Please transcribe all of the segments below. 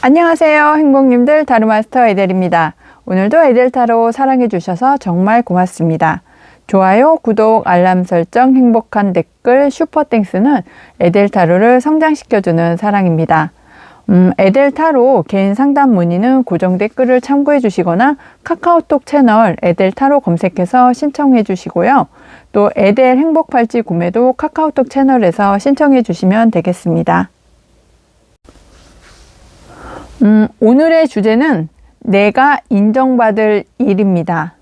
안녕하세요, 행복님들. 타로마스터 에델입니다. 오늘도 에델타로 사랑해 주셔서 정말 고맙습니다. 좋아요, 구독, 알람 설정, 행복한 댓글, 슈퍼땡스는 에델타로를 성장시켜주는 사랑입니다. 에델타로 개인 상담 문의는 고정 댓글을 참고해 주시거나 카카오톡 채널 에델타로 검색해서 신청해 주시고요. 또 에델 행복팔찌 구매도 카카오톡 채널에서 신청해 주시면 되겠습니다. 오늘의 주제는 내가 인정받을 일입니다.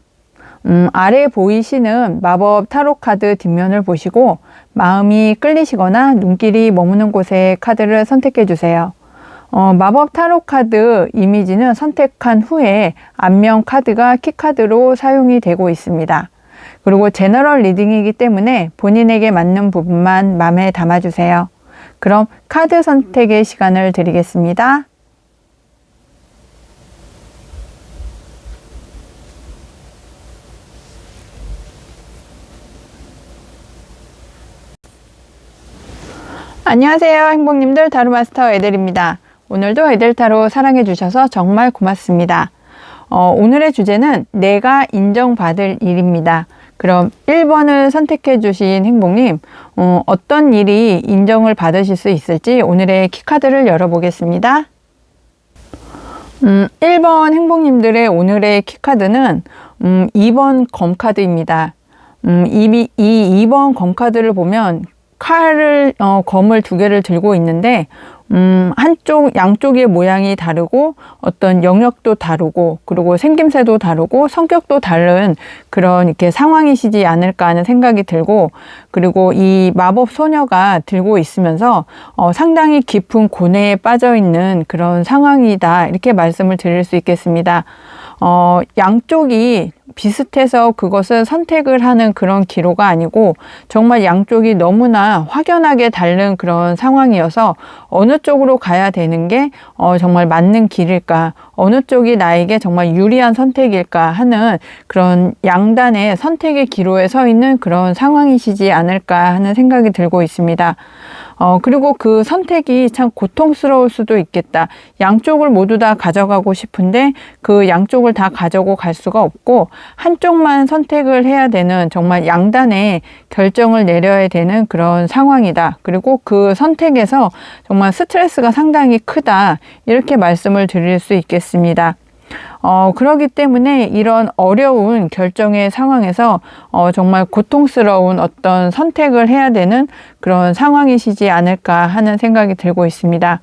아래 보이시는 마법 타로 카드 뒷면을 보시고 마음이 끌리시거나 눈길이 머무는 곳에 카드를 선택해 주세요. 마법 타로 카드 이미지는 선택한 후에 앞면 카드가 키카드로 사용이 되고 있습니다. 그리고 제너럴 리딩이기 때문에 본인에게 맞는 부분만 마음에 담아주세요. 그럼 카드 선택의 시간을 드리겠습니다. 안녕하세요, 행복님들. 타로마스터 에델입니다. 오늘도 에델타로 사랑해 주셔서 정말 고맙습니다. 오늘의 주제는 내가 인정받을 일입니다. 그럼 1번을 선택해 주신 행복님, 어떤 일이 인정을 받으실 수 있을지 오늘의 키카드를 열어보겠습니다. 1번 행복님들의 오늘의 키카드는 2번 검카드입니다. 이 2번 검카드를 보면 검을 두 개를 들고 있는데 양쪽의 모양이 다르고 어떤 영역도 다르고 그리고 생김새도 다르고 성격도 다른 그런 이렇게 상황이시지 않을까 하는 생각이 들고, 그리고 이 마법 소녀가 들고 있으면서 상당히 깊은 고뇌에 빠져 있는 그런 상황이다, 이렇게 말씀을 드릴 수 있겠습니다. 양쪽이 비슷해서 그것을 선택을 하는 그런 기로가 아니고 정말 양쪽이 너무나 확연하게 다른 그런 상황이어서 어느 쪽으로 가야 되는 게 정말 맞는 길일까, 어느 쪽이 나에게 정말 유리한 선택일까 하는 그런 양단의 선택의 기로에 서 있는 그런 상황이시지 않을까 하는 생각이 들고 있습니다. 그리고 그 선택이 참 고통스러울 수도 있겠다. 양쪽을 모두 다 가져가고 싶은데 그 양쪽을 다 가져고 갈 수가 없고 한쪽만 선택을 해야 되는 정말 양단의 결정을 내려야 되는 그런 상황이다. 그리고 그 선택에서 정말 스트레스가 상당히 크다, 이렇게 말씀을 드릴 수 있겠습니다. 그렇기 때문에 이런 어려운 결정의 상황에서 정말 고통스러운 어떤 선택을 해야 되는 그런 상황이시지 않을까 하는 생각이 들고 있습니다.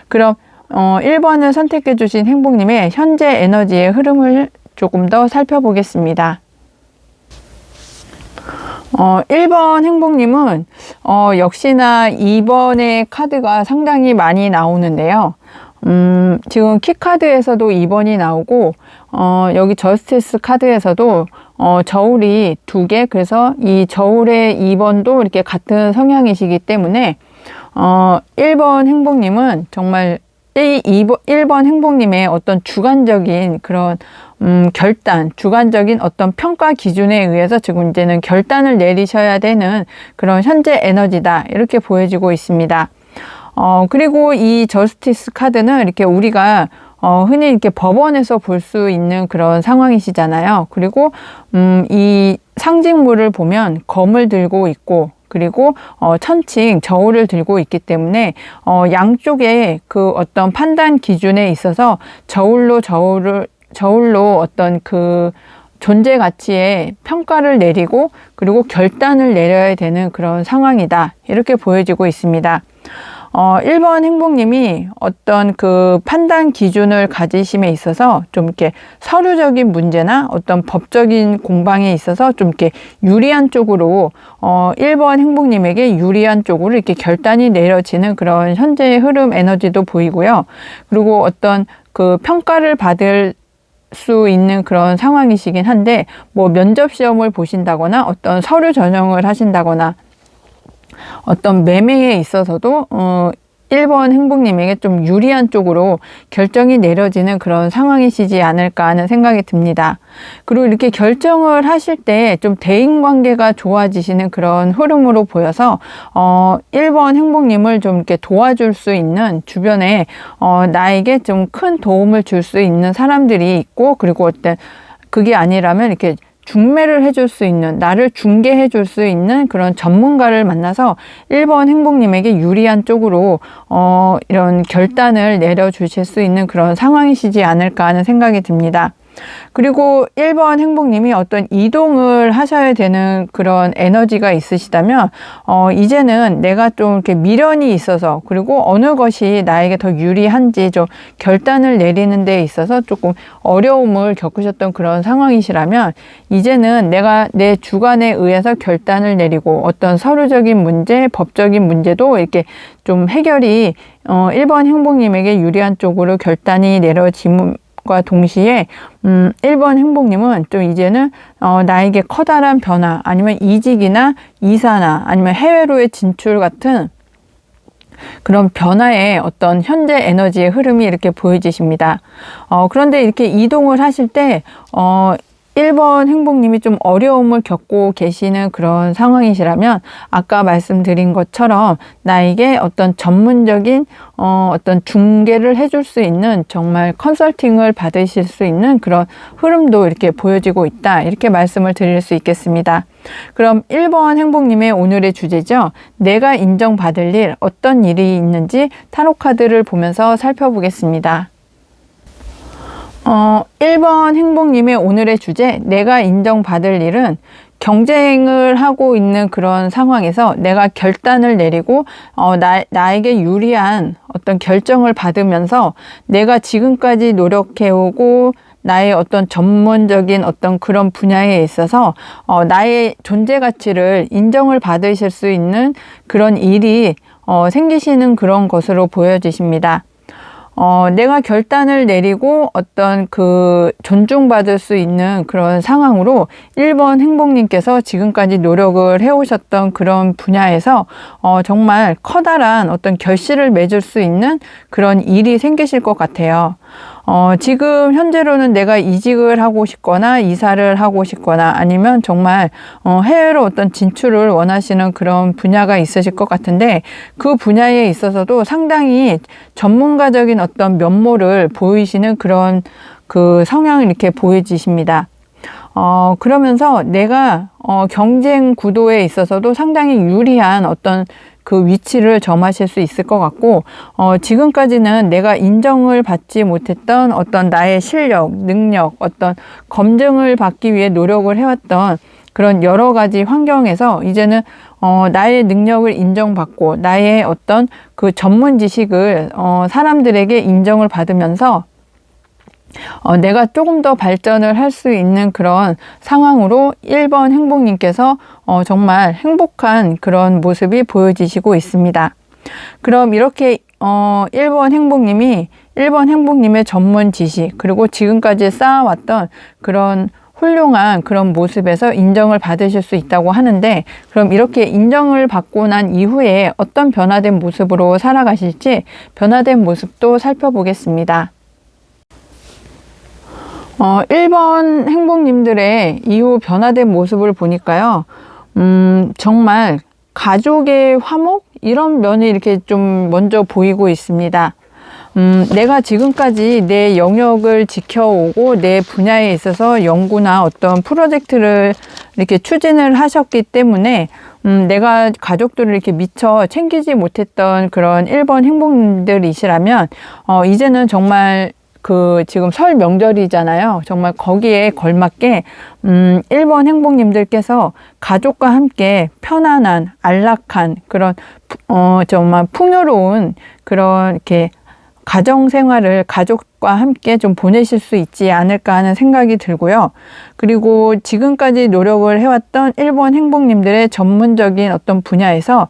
그럼 1번을 선택해 주신 행복님의 현재 에너지의 흐름을 조금 더 살펴보겠습니다. 1번 행복님은 역시나 2번의 카드가 상당히 많이 나오는데요. 지금 키카드에서도 2번이 나오고 여기 저스티스 카드에서도 저울이 2개, 그래서 이 저울의 2번도 이렇게 같은 성향이시기 때문에 1번 행복님은 정말 1번 행복님의 어떤 주관적인 그런 주관적인 어떤 평가 기준에 의해서 지금 이제는 결단을 내리셔야 되는 그런 현재 에너지다, 이렇게 보여지고 있습니다. 그리고 이 저스티스 카드는 이렇게 우리가 흔히 이렇게 법원에서 볼 수 있는 그런 상황이시잖아요. 그리고 이 상징물을 보면 검을 들고 있고 그리고 천칭 저울을 들고 있기 때문에 양쪽에 그 어떤 판단 기준에 있어서 저울로 어떤 그 존재 가치의 평가를 내리고 그리고 결단을 내려야 되는 그런 상황이다, 이렇게 보여지고 있습니다. 1번 행복님이 어떤 그 판단 기준을 가지심에 있어서 좀 이렇게 서류적인 문제나 어떤 법적인 공방에 있어서 좀 이렇게 유리한 쪽으로 1번 행복님에게 유리한 쪽으로 이렇게 결단이 내려지는 그런 현재의 흐름 에너지도 보이고요. 그리고 어떤 그 평가를 받을 수 있는 그런 상황이시긴 한데, 뭐 면접 시험을 보신다거나 어떤 서류 전형을 하신다거나 어떤 매매에 있어서도 1번 행복님에게 좀 유리한 쪽으로 결정이 내려지는 그런 상황이시지 않을까 하는 생각이 듭니다. 그리고 이렇게 결정을 하실 때 좀 대인관계가 좋아지시는 그런 흐름으로 보여서 1번 행복님을 좀 이렇게 도와줄 수 있는 주변에 나에게 좀 큰 도움을 줄 수 있는 사람들이 있고, 그리고 어떤 그게 아니라면 이렇게 중매를 해줄 수 있는, 나를 중개해 줄 수 있는 그런 전문가를 만나서 1번 행복님에게 유리한 쪽으로 이런 결단을 내려주실 수 있는 그런 상황이시지 않을까 하는 생각이 듭니다. 그리고 1번 행복님이 어떤 이동을 하셔야 되는 그런 에너지가 있으시다면 이제는 내가 좀 이렇게 미련이 있어서, 그리고 어느 것이 나에게 더 유리한지 좀 결단을 내리는 데 있어서 조금 어려움을 겪으셨던 그런 상황이시라면, 이제는 내가 내 주관에 의해서 결단을 내리고 어떤 서류적인 문제, 법적인 문제도 이렇게 좀 해결이 1번 행복님에게 유리한 쪽으로 결단이 내려짐 과 동시에 1번 행복님은 좀 이제는 나에게 커다란 변화, 아니면 이직이나 이사나 아니면 해외로의 진출 같은 그런 변화의 어떤 현재 에너지의 흐름이 이렇게 보여지십니다. 그런데 이렇게 이동을 하실 때 1번 행복님이 좀 어려움을 겪고 계시는 그런 상황이시라면, 아까 말씀드린 것처럼 나에게 어떤 전문적인 어떤 중개를 해줄 수 있는, 정말 컨설팅을 받으실 수 있는 그런 흐름도 이렇게 보여지고 있다, 이렇게 말씀을 드릴 수 있겠습니다. 그럼 1번 행복님의 오늘의 주제죠. 내가 인정받을 일, 어떤 일이 있는지 타로 카드를 보면서 살펴보겠습니다. 1번 행복님의 오늘의 주제, 내가 인정받을 일은 경쟁을 하고 있는 그런 상황에서 내가 결단을 내리고 나에게 유리한 어떤 결정을 받으면서 내가 지금까지 노력해오고 나의 어떤 전문적인 어떤 그런 분야에 있어서 나의 존재 가치를 인정을 받으실 수 있는 그런 일이 생기시는 그런 것으로 보여지십니다. 내가 결단을 내리고 어떤 그 존중받을 수 있는 그런 상황으로 1번 행복님께서 지금까지 노력을 해오셨던 그런 분야에서 정말 커다란 어떤 결실을 맺을 수 있는 그런 일이 생기실 것 같아요. 지금 현재로는 내가 이직을 하고 싶거나 이사를 하고 싶거나 아니면 정말 해외로 어떤 진출을 원하시는 그런 분야가 있으실 것 같은데, 그 분야에 있어서도 상당히 전문가적인 어떤 면모를 보이시는 그런 그 성향이 이렇게 보여지십니다. 그러면서 내가 경쟁 구도에 있어서도 상당히 유리한 어떤 그 위치를 점하실 수 있을 것 같고, 지금까지는 내가 인정을 받지 못했던 어떤 나의 실력, 능력, 어떤 검증을 받기 위해 노력을 해왔던 그런 여러 가지 환경에서 이제는 나의 능력을 인정받고 나의 어떤 그 전문 지식을 사람들에게 인정을 받으면서 내가 조금 더 발전을 할 수 있는 그런 상황으로 1번 행복님께서 정말 행복한 그런 모습이 보여지시고 있습니다. 그럼 이렇게 1번 행복님이 1번 행복님의 전문 지식, 그리고 지금까지 쌓아왔던 그런 훌륭한 그런 모습에서 인정을 받으실 수 있다고 하는데, 그럼 이렇게 인정을 받고 난 이후에 어떤 변화된 모습으로 살아가실지 변화된 모습도 살펴보겠습니다. 1번 행복님들의 이후 변화된 모습을 보니까요, 정말 가족의 화목? 이런 면이 이렇게 좀 먼저 보이고 있습니다. 내가 지금까지 내 영역을 지켜오고 내 분야에 있어서 연구나 어떤 프로젝트를 이렇게 추진을 하셨기 때문에 내가 가족들을 이렇게 미처 챙기지 못했던 그런 1번 행복님들이시라면 이제는 정말 지금 설 명절이잖아요. 정말 거기에 걸맞게 1번 행복님들께서 가족과 함께 편안한, 안락한 그런 정말 풍요로운 그런 이렇게 가정 생활을 가족과 함께 좀 보내실 수 있지 않을까 하는 생각이 들고요. 그리고 지금까지 노력을 해왔던 1번 행복님들의 전문적인 어떤 분야에서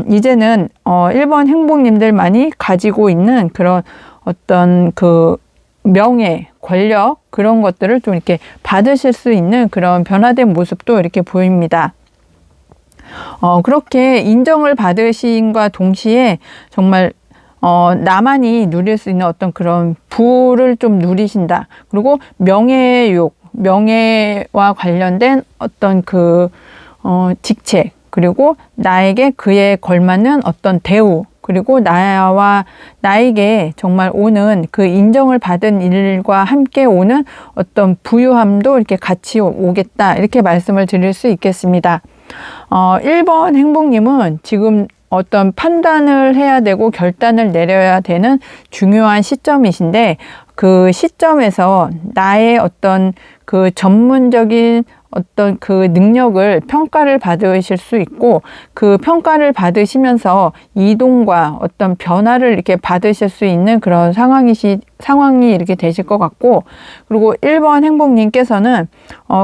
이제는 1번 행복님들만이 가지고 있는 그런 어떤 그 명예, 권력, 그런 것들을 좀 이렇게 받으실 수 있는 그런 변화된 모습도 이렇게 보입니다. 그렇게 인정을 받으심과 동시에 정말 나만이 누릴 수 있는 어떤 그런 부를 좀 누리신다. 그리고 명예욕, 명예와 관련된 어떤 직책, 그리고 나에게 그에 걸맞는 어떤 대우, 그리고 나에게 정말 오는 그 인정을 받은 일과 함께 오는 어떤 부유함도 이렇게 같이 오겠다. 이렇게 말씀을 드릴 수 있겠습니다. 1번 행복님은 지금 어떤 판단을 해야 되고 결단을 내려야 되는 중요한 시점이신데, 그 시점에서 나의 어떤 그 전문적인 어떤 그 능력을 평가를 받으실 수 있고, 그 평가를 받으시면서 이동과 어떤 변화를 이렇게 받으실 수 있는 그런 상황이 이렇게 되실 것 같고, 그리고 1번 행복님께서는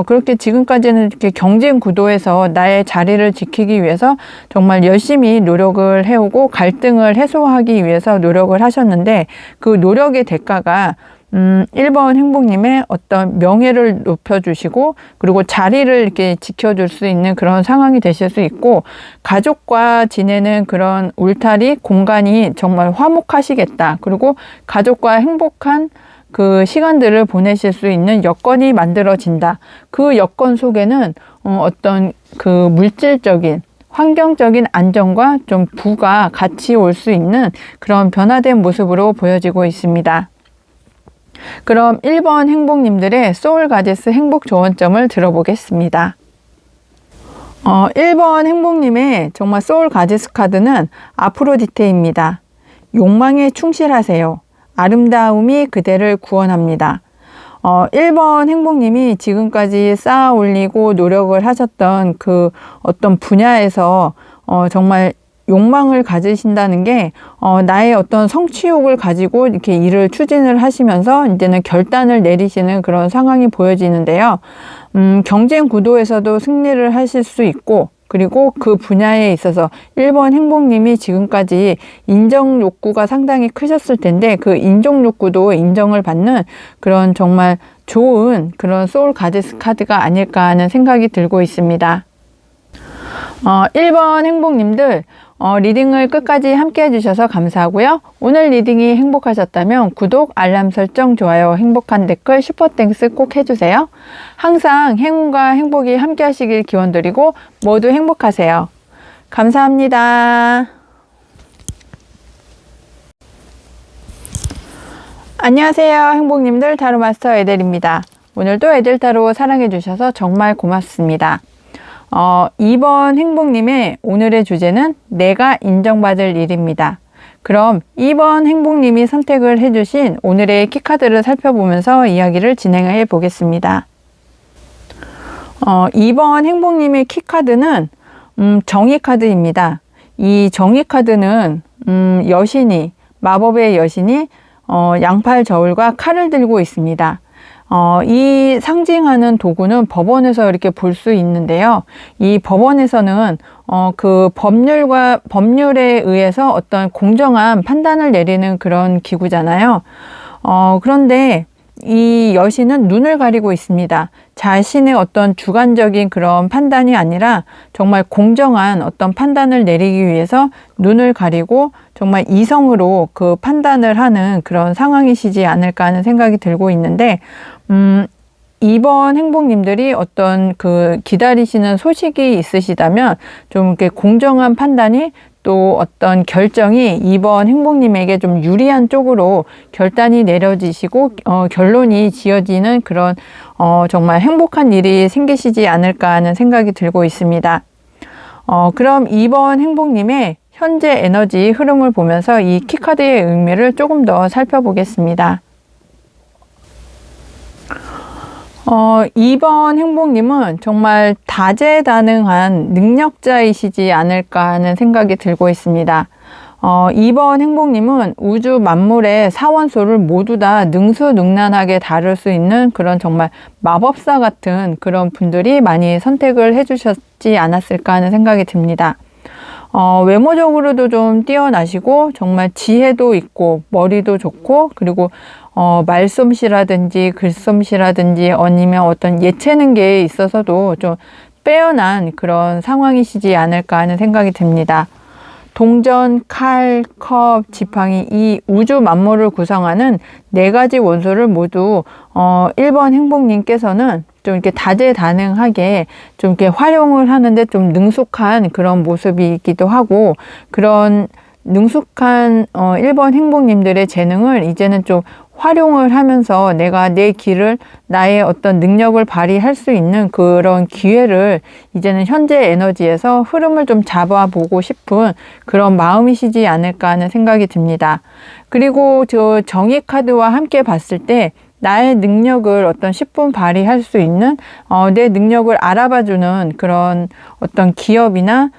그렇게 지금까지는 이렇게 경쟁 구도에서 나의 자리를 지키기 위해서 정말 열심히 노력을 해오고 갈등을 해소하기 위해서 노력을 하셨는데, 그 노력의 대가가 1번 행복님의 어떤 명예를 높여주시고, 그리고 자리를 이렇게 지켜줄 수 있는 그런 상황이 되실 수 있고, 가족과 지내는 그런 울타리 공간이 정말 화목하시겠다. 그리고 가족과 행복한 그 시간들을 보내실 수 있는 여건이 만들어진다. 그 여건 속에는 어떤 그 물질적인 환경적인 안정과 좀 부가 같이 올 수 있는 그런 변화된 모습으로 보여지고 있습니다. 그럼 1번 행복님들의 소울가제스 행복 조언점을 들어보겠습니다. 1번 행복님의 정말 소울가제스 카드는 아프로디테입니다. 욕망에 충실하세요. 아름다움이 그대를 구원합니다. 1번 행복님이 지금까지 쌓아 올리고 노력을 하셨던 그 어떤 분야에서 정말 욕망을 가지신다는 게 나의 어떤 성취욕을 가지고 이렇게 일을 추진을 하시면서 이제는 결단을 내리시는 그런 상황이 보여지는데요. 경쟁 구도에서도 승리를 하실 수 있고, 그리고 그 분야에 있어서 1번 행복님이 지금까지 인정 욕구가 상당히 크셨을 텐데, 그 인정 욕구도 인정을 받는 그런 정말 좋은 그런 소울 가제스 카드가 아닐까 하는 생각이 들고 있습니다. 1번 행복님들, 리딩을 끝까지 함께 해주셔서 감사하고요. 오늘 리딩이 행복하셨다면 구독, 알람 설정, 좋아요, 행복한 댓글, 슈퍼땡스 꼭 해주세요. 항상 행운과 행복이 함께 하시길 기원드리고 모두 행복하세요. 감사합니다. 안녕하세요. 행복님들, 타로마스터 에델입니다. 오늘도 에델타로 사랑해주셔서 정말 고맙습니다. 2번 행복님의 오늘의 주제는 내가 인정받을 일입니다. 그럼 2번 행복님이 선택을 해주신 오늘의 키카드를 살펴보면서 이야기를 진행해 보겠습니다. 2번 행복님의 키카드는 정의카드입니다. 이 정의카드는 여신이, 마법의 여신이 양팔 저울과 칼을 들고 있습니다. 이 상징하는 도구는 법원에서 이렇게 볼 수 있는데요. 이 법원에서는 그 법률에 의해서 어떤 공정한 판단을 내리는 그런 기구잖아요. 그런데 이 여신은 눈을 가리고 있습니다. 자신의 어떤 주관적인 그런 판단이 아니라 정말 공정한 어떤 판단을 내리기 위해서 눈을 가리고 정말 이성으로 그 판단을 하는 그런 상황이시지 않을까 하는 생각이 들고 있는데, 2번 행복님들이 어떤 그 기다리시는 소식이 있으시다면 좀 이렇게 공정한 판단이, 또 어떤 결정이 2번 행복님에게 좀 유리한 쪽으로 결단이 내려지시고 결론이 지어지는 그런 정말 행복한 일이 생기시지 않을까 하는 생각이 들고 있습니다. 그럼 2번 행복님의 현재 에너지 흐름을 보면서 이 키카드의 의미를 조금 더 살펴보겠습니다. 2번 행복님은 정말 다재다능한 능력자이시지 않을까 하는 생각이 들고 있습니다. 2번 행복님은 우주 만물의 사원소를 모두 다 능수능란하게 다룰 수 있는 그런 정말 마법사 같은 그런 분들이 많이 선택을 해주셨지 않았을까 하는 생각이 듭니다. 외모적으로도 좀 뛰어나시고 정말 지혜도 있고 머리도 좋고, 그리고 말솜씨라든지 글솜씨라든지 아니면 어떤 예체능계에 있어서도 좀 빼어난 그런 상황이시지 않을까 하는 생각이 듭니다. 동전, 칼, 컵, 지팡이 이 우주 만물을 구성하는 4가지 원소를 모두 1번 행복님께서는 좀 이렇게 다재다능하게 좀 이렇게 활용을 하는데 좀 능숙한 그런 모습이기도 하고, 그런 능숙한 1번 행복님들의 재능을 이제는 좀 활용을 하면서 내가 내 길을, 나의 어떤 능력을 발휘할 수 있는 그런 기회를 이제는 현재 에너지에서 흐름을 좀 잡아보고 싶은 그런 마음이시지 않을까 하는 생각이 듭니다. 그리고 저 정의 카드와 함께 봤을 때 나의 능력을 어떤 10분 발휘할 수 있는 내 능력을 알아봐주는 그런 어떤 기업이나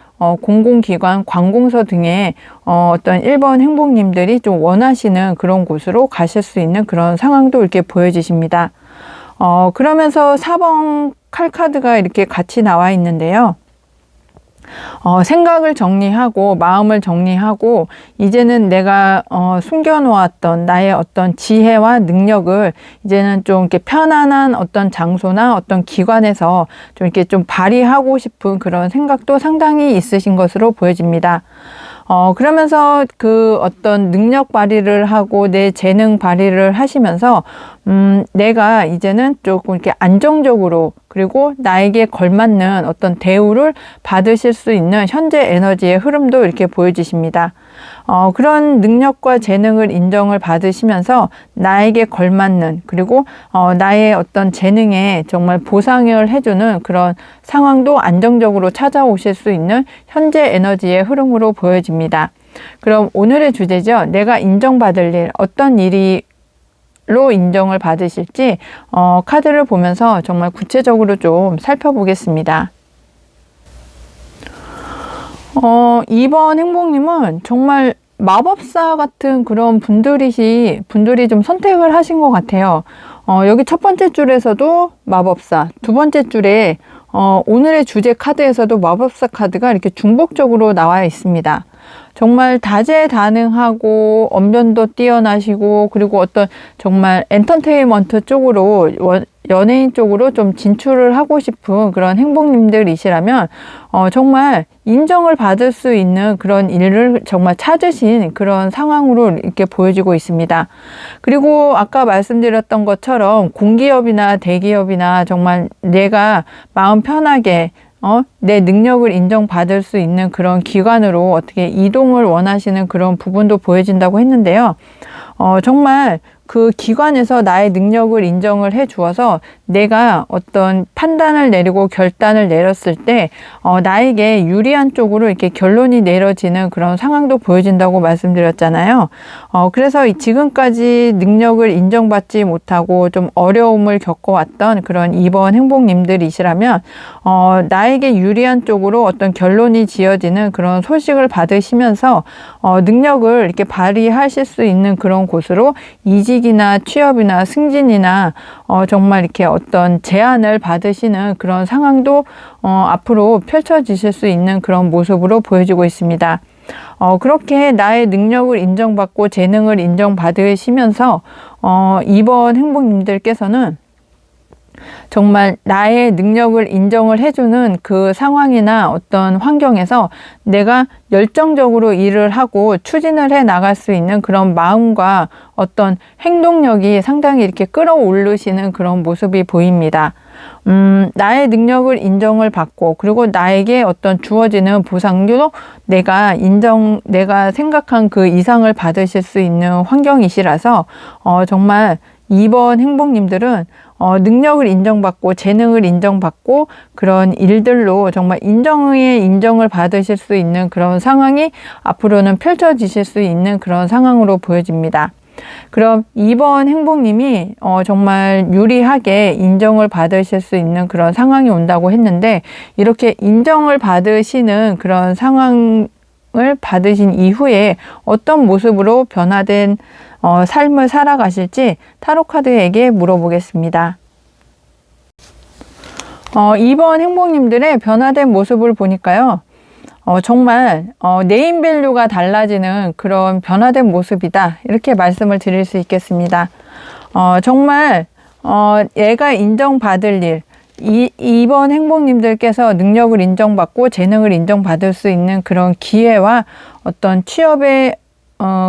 공공기관, 관공서 등의 어떤 1번 행복님들이 좀 원하시는 그런 곳으로 가실 수 있는 그런 상황도 이렇게 보여지십니다. 그러면서 4번 칼카드가 이렇게 같이 나와 있는데요. 생각을 정리하고 마음을 정리하고 이제는 내가 숨겨놓았던 나의 어떤 지혜와 능력을 이제는 좀 이렇게 편안한 어떤 장소나 어떤 기관에서 좀 이렇게 좀 발휘하고 싶은 그런 생각도 상당히 있으신 것으로 보여집니다. 그러면서 그 어떤 능력 발휘를 하고 내 재능 발휘를 하시면서 내가 이제는 조금 이렇게 안정적으로 그리고 나에게 걸맞는 어떤 대우를 받으실 수 있는 현재 에너지의 흐름도 이렇게 보여지십니다. 그런 능력과 재능을 인정을 받으시면서 나에게 걸맞는 그리고 나의 어떤 재능에 정말 보상을 해주는 그런 상황도 안정적으로 찾아오실 수 있는 현재 에너지의 흐름으로 보여집니다. 그럼 오늘의 주제죠. 내가 인정받을 일, 어떤 일이 로 인정을 받으실지 카드를 보면서 정말 구체적으로 좀 살펴보겠습니다. 2번 행복님은 정말 마법사 같은 그런 분들이 좀 선택을 하신 것 같아요. 여기 첫 번째 줄에서도 마법사, 두 번째 줄에 오늘의 주제 카드에서도 마법사 카드가 이렇게 중복적으로 나와 있습니다. 정말 다재다능하고 언변도 뛰어나시고 그리고 어떤 정말 엔터테인먼트 쪽으로 연예인 쪽으로 좀 진출을 하고 싶은 그런 행복님들이시라면 정말 인정을 받을 수 있는 그런 일을 정말 찾으신 그런 상황으로 이렇게 보여지고 있습니다. 그리고 아까 말씀드렸던 것처럼 공기업이나 대기업이나 정말 내가 마음 편하게 내 능력을 인정받을 수 있는 그런 기관으로 어떻게 이동을 원하시는 그런 부분도 보여진다고 했는데요. 정말 그 기관에서 나의 능력을 인정을 해 주어서 내가 어떤 판단을 내리고 결단을 내렸을 때 나에게 유리한 쪽으로 이렇게 결론이 내려지는 그런 상황도 보여진다고 말씀드렸잖아요. 그래서 지금까지 능력을 인정받지 못하고 좀 어려움을 겪어왔던 그런 2번 행복님들이시라면 나에게 유리한 쪽으로 어떤 결론이 지어지는 그런 소식을 받으시면서 능력을 이렇게 발휘하실 수 있는 그런 곳으로 이직이나 취업이나 승진이나 정말 이렇게 어떤 제안을 받으시는 그런 상황도 앞으로 펼쳐지실 수 있는 그런 모습으로 보여지고 있습니다. 그렇게 나의 능력을 인정받고 재능을 인정받으시면서 2번 행복님들께서는 정말 나의 능력을 인정을 해주는 그 상황이나 어떤 환경에서 내가 열정적으로 일을 하고 추진을 해 나갈 수 있는 그런 마음과 어떤 행동력이 상당히 이렇게 끌어오르시는 그런 모습이 보입니다. 나의 능력을 인정을 받고 그리고 나에게 어떤 주어지는 보상도 내가 생각한 그 이상을 받으실 수 있는 환경이시라서 정말 2번 행복님들은 능력을 인정받고 재능을 인정받고 그런 일들로 정말 인정을 받으실 수 있는 그런 상황이 앞으로는 펼쳐지실 수 있는 그런 상황으로 보여집니다. 그럼 2번 행복님이 정말 유리하게 인정을 받으실 수 있는 그런 상황이 온다고 했는데 이렇게 인정을 받으시는 그런 상황을 받으신 이후에 어떤 모습으로 변화된 삶을 살아가실지 타로카드에게 물어보겠습니다. 2번 행복님들의 변화된 모습을 보니까요. 정말 네임밸류가 달라지는 그런 변화된 모습이다. 이렇게 말씀을 드릴 수 있겠습니다. 정말 얘가 인정받을 일, 2번 행복님들께서 능력을 인정받고 재능을 인정받을 수 있는 그런 기회와 어떤 취업의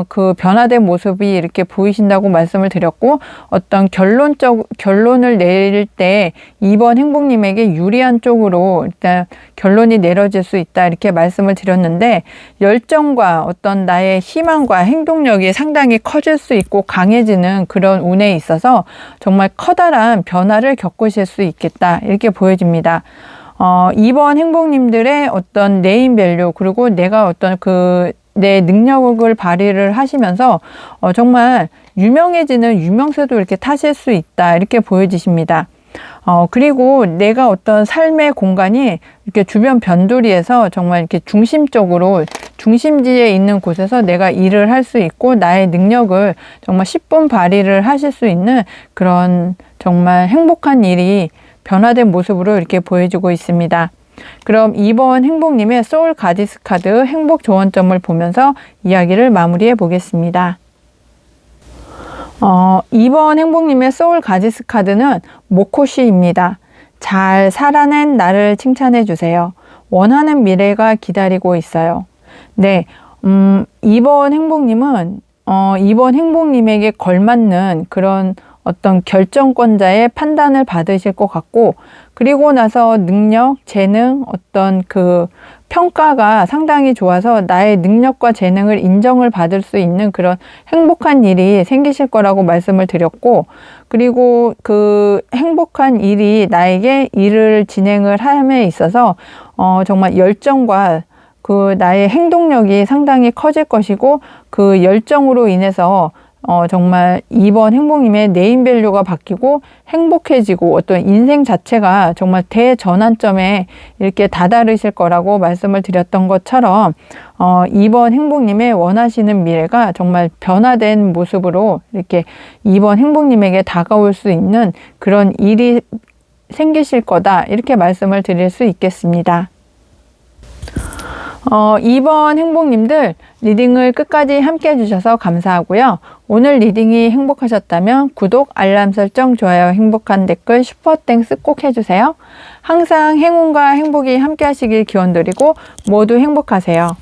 그 변화된 모습이 이렇게 보이신다고 말씀을 드렸고, 어떤 결론을 내릴 때 2번 행복님에게 유리한 쪽으로 일단 결론이 내려질 수 있다, 이렇게 말씀을 드렸는데, 열정과 어떤 나의 희망과 행동력이 상당히 커질 수 있고 강해지는 그런 운에 있어서 정말 커다란 변화를 겪으실 수 있겠다, 이렇게 보여집니다. 2번 행복님들의 어떤 네임밸류, 그리고 내가 어떤 내 능력을 발휘를 하시면서 정말 유명해지는 유명세도 이렇게 타실 수 있다, 이렇게 보여지십니다. 그리고 내가 어떤 삶의 공간이 이렇게 주변 변두리에서 정말 이렇게 중심적으로 중심지에 있는 곳에서 내가 일을 할 수 있고 나의 능력을 정말 10분 발휘를 하실 수 있는 그런 정말 행복한 일이 변화된 모습으로 이렇게 보여지고 있습니다. 그럼 2번 행복님의 소울 가디스 카드 행복 조언점을 보면서 이야기를 마무리해 보겠습니다. 2번 행복님의 소울 가디스 카드는 모코시입니다. 잘 살아낸 나를 칭찬해 주세요. 원하는 미래가 기다리고 있어요. 네, 2번 행복님은 2번 행복님에게 걸맞는 그런 어떤 결정권자의 판단을 받으실 것 같고, 그리고 나서 능력, 재능, 어떤 그 평가가 상당히 좋아서 나의 능력과 재능을 인정을 받을 수 있는 그런 행복한 일이 생기실 거라고 말씀을 드렸고, 그리고 그 행복한 일이 나에게 일을 진행을 함에 있어서 정말 열정과 그 나의 행동력이 상당히 커질 것이고, 그 열정으로 인해서 정말 2번 행복님의 네임밸류가 바뀌고 행복해지고 어떤 인생 자체가 정말 대전환점에 이렇게 다다르실 거라고 말씀을 드렸던 것처럼 2번 행복님의 원하시는 미래가 정말 변화된 모습으로 이렇게 2번 행복님에게 다가올 수 있는 그런 일이 생기실 거다, 이렇게 말씀을 드릴 수 있겠습니다. 2번 행복님들 리딩을 끝까지 함께 해주셔서 감사하고요. 오늘 리딩이 행복하셨다면 구독, 알람 설정, 좋아요, 행복한 댓글, 슈퍼땡스 꼭 해주세요. 항상 행운과 행복이 함께 하시길 기원드리고 모두 행복하세요.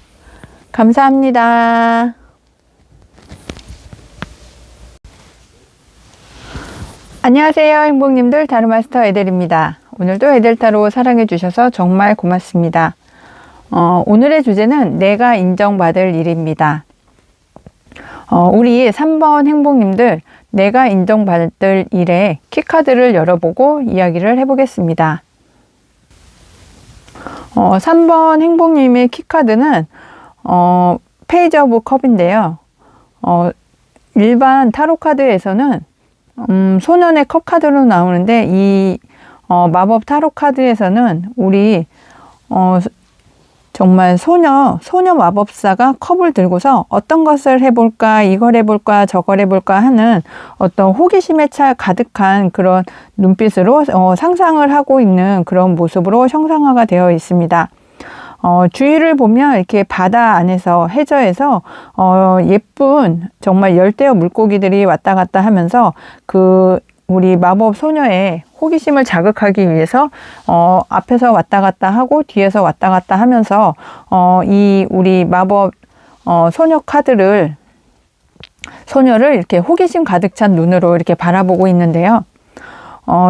감사합니다. 안녕하세요 행복님들, 타로마스터 에델입니다. 오늘도 에델타로 사랑해주셔서 정말 고맙습니다. 오늘의 주제는 내가 인정받을 일입니다. 우리 3번 행복님들, 내가 인정받을 일에 키카드를 열어보고 이야기를 해보겠습니다. 3번 행복님의 키카드는 페이지 오브 컵인데요. 일반 타로 카드에서는 소년의 컵 카드로 나오는데, 이 마법 타로 카드에서는 우리 정말 소녀 마법사가 컵을 들고서 어떤 것을 해볼까, 이걸 해볼까, 저걸 해볼까 하는 어떤 호기심에 가득한 그런 눈빛으로 상상을 하고 있는 그런 모습으로 형상화가 되어 있습니다. 주위를 보면 이렇게 바다 안에서, 해저에서 예쁜 정말 열대어 물고기들이 왔다 갔다 하면서 우리 마법 소녀의 호기심을 자극하기 위해서 앞에서 왔다 갔다 하고 뒤에서 왔다 갔다 하면서 이 우리 마법 소녀를 이렇게 호기심 가득 찬 눈으로 이렇게 바라보고 있는데요.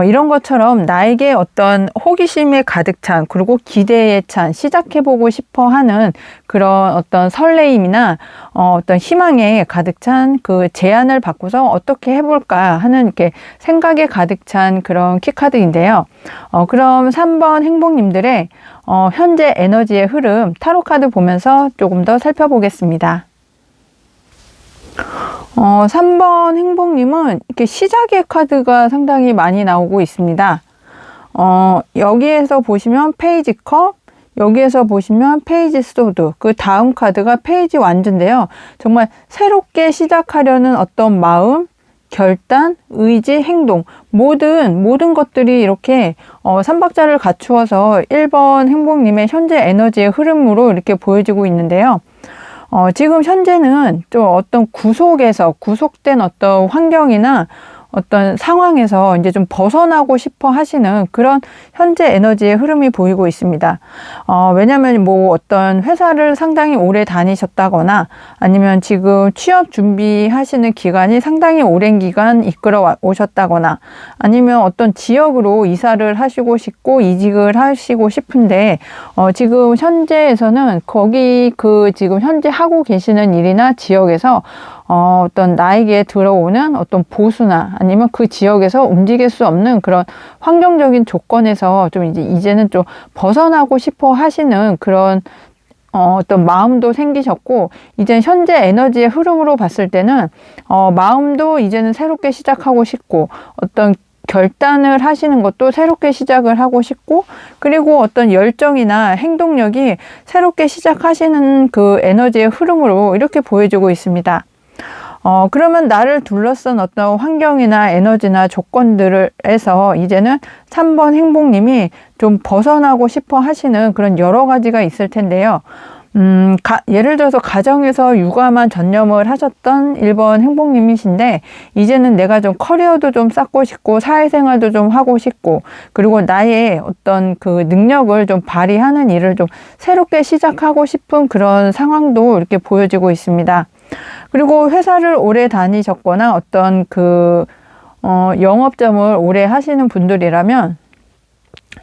이런 것처럼 나에게 어떤 호기심에 가득 찬, 그리고 기대에 찬, 시작해보고 싶어 하는 그런 어떤 설레임이나 어떤 희망에 가득 찬 그 제안을 받고서 어떻게 해볼까 하는 이렇게 생각에 가득 찬 그런 키카드인데요. 그럼 3번 행복님들의 현재 에너지의 흐름, 타로카드 보면서 조금 더 살펴보겠습니다. 3번 행복님은 이렇게 시작의 카드가 상당히 많이 나오고 있습니다. 여기에서 보시면 페이지 컵, 여기에서 보시면 페이지 소드, 그 다음 카드가 페이지 완주인데요. 정말 새롭게 시작하려는 어떤 마음, 결단, 의지, 행동, 모든 것들이 이렇게 3박자를 갖추어서 1번 행복님의 현재 에너지의 흐름으로 이렇게 보여지고 있는데요. 지금 현재는 좀 어떤 구속된 어떤 환경이나 어떤 상황에서 이제 좀 벗어나고 싶어 하시는 그런 현재 에너지의 흐름이 보이고 있습니다. 왜냐면 뭐 어떤 회사를 상당히 오래 다니셨다거나 아니면 지금 취업 준비하시는 기간이 상당히 오랜 기간 이끌어 오셨다거나 아니면 어떤 지역으로 이사를 하시고 싶고 이직을 하시고 싶은데 지금 현재에서는 거기 지금 현재 하고 계시는 일이나 지역에서 어떤 나에게 들어오는 어떤 보수나 아니면 그 지역에서 움직일 수 없는 그런 환경적인 조건에서 좀 이제는 좀 벗어나고 싶어 하시는 그런 어떤 마음도 생기셨고, 이제 현재 에너지의 흐름으로 봤을 때는 마음도 이제는 새롭게 시작하고 싶고, 어떤 결단을 하시는 것도 새롭게 시작을 하고 싶고, 그리고 어떤 열정이나 행동력이 새롭게 시작하시는 그 에너지의 흐름으로 이렇게 보여지고 있습니다. 그러면 나를 둘러싼 어떤 환경이나 에너지나 조건들에서 이제는 3번 행복님이 좀 벗어나고 싶어 하시는 그런 여러 가지가 있을 텐데요. 예를 들어서 가정에서 육아만 전념을 하셨던 1번 행복님이신데, 이제는 내가 좀 커리어도 좀 쌓고 싶고, 사회생활도 좀 하고 싶고, 그리고 나의 어떤 그 능력을 좀 발휘하는 일을 좀 새롭게 시작하고 싶은 그런 상황도 이렇게 보여지고 있습니다. 그리고 회사를 오래 다니셨거나 어떤 영업점을 오래 하시는 분들이라면